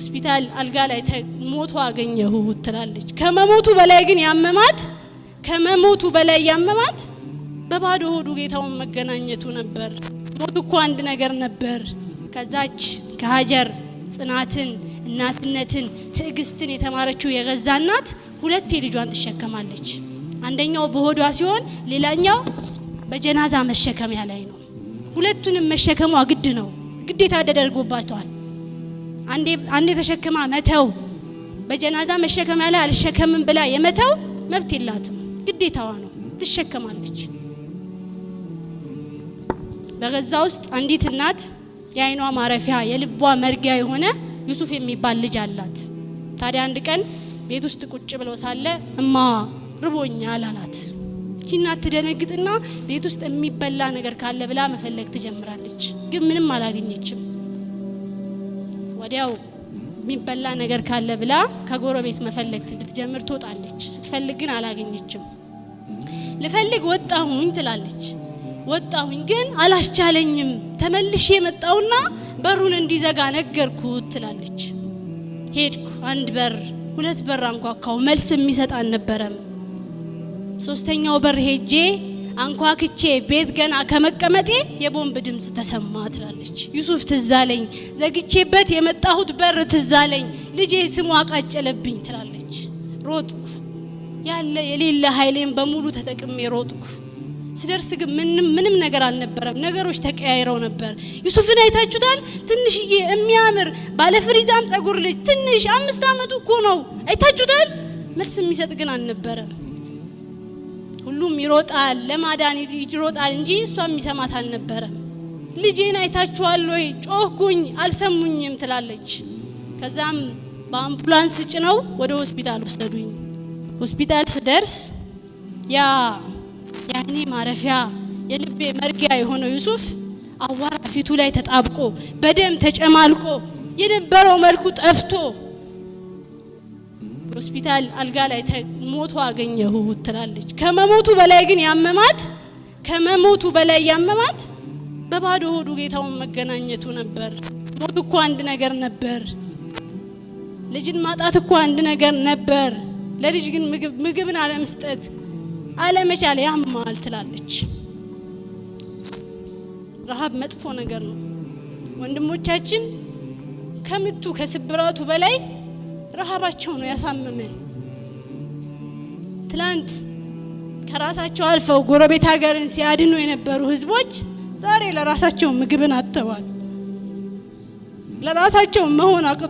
ሆስፒታል አልጋ ላይ ሞቶ አገኘሁ ትላለች። ከመሞቱ በላይ ግን ያመማት በባዶ ሆዱ ጌታውን መገናኘቱ ነበር። ሞት እኮ አንድ ነገር ነበር። ከዛች ከሀጀር ጽናትን፣ እናትነትን፣ ትዕግስትን የተማረችው የገዛ እናት ሁለቴ ልጇን ትሸከማለች። አንደኛው በሆዷ ሲሆን ሌላኛው በጀናዛ መሸከሚያ ላይ ነው። ሁለቱንም መሸከሟ ግድ ነው፣ ግዴታ ተደርጎባታል። አንዴ ተሸክማ መተው፣ በጀናዛ መሸከሚያ ላይ አልሸከምም ብላ የመተው መብት የላትም፣ ግዴታዋ ነው፣ ትሸከማለች። በገዛ ውስጥ አንዲት እናት የአይኗ ማረፊያ የልቧ መርጊያ የሆነ ዩሱፍ የሚባል ልጅ አላት። ታዲያ አንድ ቀን ቤት ውስጥ ቁጭ ብለው ሳለ እማ ርቦኛል አላት። እቺ እናት ትደነግጥና ቤት ውስጥ የሚበላ ነገር ካለ ብላ መፈለግ ትጀምራለች። ግን ምንም አላገኘችም። ወዲያው የሚበላ ነገር ካለ ብላ ከጎረቤት መፈለግ ትጀምር ትወጣለች። ስትፈልግ ግን አላገኘችም። ልፈልግ ወጣሁኝ ትላለች። ወጣሁኝ ግን አላስቻለኝም። ተመልሼ መጣውና በሩን እንዲዘጋ ነገርኩት ትላለች። ሄድኩ፣ አንድ በር ሁለት በር አንኳኳው፣ መልስ የሚሰጥ አልነበረም። ሶስተኛው በር ሄጄ አንኳክቼ ቤት ገና ከመቀመጤ የቦምብ ድምጽ ተሰማ ትላለች። ዩሱፍ ትዛለኝ፣ ዘግቼበት የመጣሁት በር ትዛለኝ፣ ልጄ ስሙ አቃጨለብኝ ትላለች። ሮጥኩ፣ ያለ የሌለ ኃይሌን በሙሉ ተጠቅሜ ሮጥኩ። ስደርስ ግን ምንም ነገር አልነበረም። ነገሮች ተቀያይረው ነበር። ዩሱፍን አይታችሁታል? ትንሽዬ የሚያምር ባለፍሪዛም ጸጉር ልጅ፣ ትንሽ 5 አመቱ እኮ ነው። አይታችሁታል? መልስ የሚሰጥ ግን አልነበረም። ሁሉም ይሮጣል፣ ለማዳን ይሮጣል እንጂ እሷ የሚሰማት አልነበረም። ልጄን አይታችኋል ወይ? ጮህኩኝ፣ አልሰሙኝም ትላለች። ከዛም በአምቡላንስ ጭነው ወደ ሆስፒታል ወሰዱኝ። ሆስፒታል ስደርስ ያኔ ማረፊያ የልቤ መርጊያ የሆነው ዩሱፍ አዋራ ፊቱ ላይ ተጣብቆ በደም ተጨማልቆ የነበረው መልኩ ጠፍቶ ሆስፒታል አልጋ ላይ ሞቶ አገኘሁ ትላለች። ከመሞቱ በላይ ያመማት በባዶ ሆዱ ጌታውን መገናኘቱ ነበር። ሞት እኮ አንድ ነገር ነበር። ልጅን ማጣት እኮ አንድ ነገር ነበር። ለልጅ ግን ምግብን አለመስጠት አለመቻል ያማል ትላለች። ረሃብ መጥፎ ነገር ነው ወንድሞቻችን። ከምቱ ከስብራቱ በላይ ረሃባቸው ነው ያሳመመን። ትላንት ከራሳቸው አልፈው ጎረቤት ሀገርን ሲያድኑ የነበሩ ህዝቦች ዛሬ ለራሳቸው ምግብን አጥተዋል። ለራሳቸው መሆን አቅቷል።